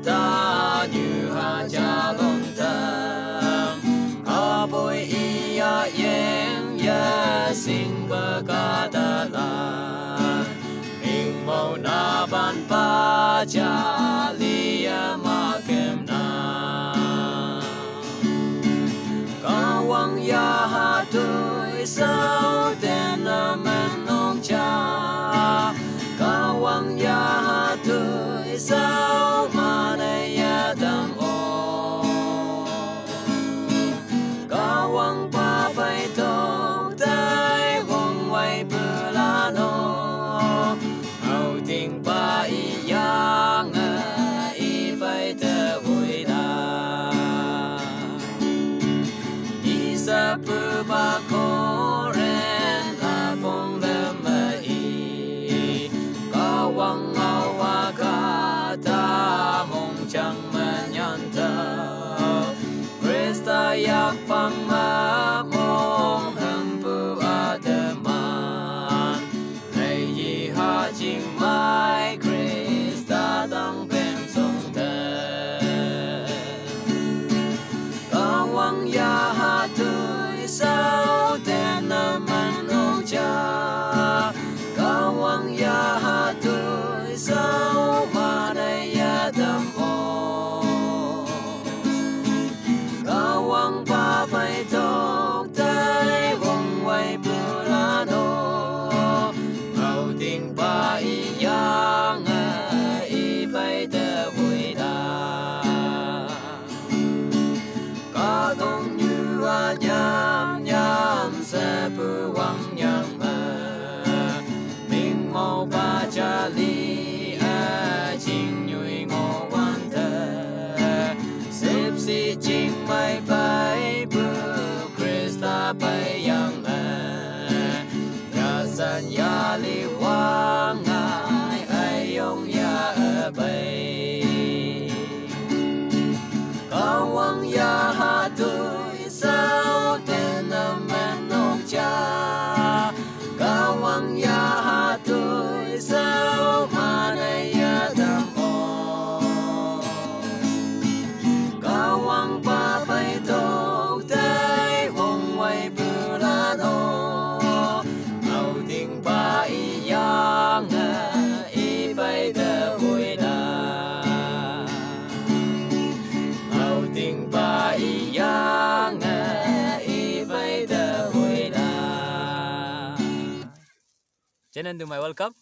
ta như hà cha lon thang a bôi ia yên ya sinh bờ ca ta la mình màu na ban pa cha lia ma kem na ca wang ya ha tôi sao tên mình nong cha ca wang ya ha tôi sao mà đây ya đam ô ca wang pa phải tóc tai wang quay bờ la no hậu tình ba y yang y phải tơ vui đà y sa bờ ba cô ren la phong lơ mơ y ca wang ngao wa ca ta mong chẳng mà nhận thơ Krista yak phang ma mong hâm bu a tơ man lạy yi ha ching mai Krista tăng bên sông thơ ca wang ya ha tôi sao tên man ông cha ca wang ya ha tôi sao mà đây ya đam ô ca wang pa phải tóc tai wang quay bờ la no hậu tình ba y yang y phải tơ vui đà ca công như a nham nham sẽ bù wang nham mình màu ba cha li chinh nhụy ngô quan thơ xếp si chinh mai bay bù Krista bay yang ya san ya li wang ai yong ya bay ca wang ya ha tôi sao tên man ông cha ca wang ya ha tôi sao mà đây ya đam ô ca wang pa phải tóc tai wang quay bờ la no hậu tình ba y yang y phải tơ vui đà hậu tình ba y yang y phải tơ vui đà. Cho nên tụi mày World Cup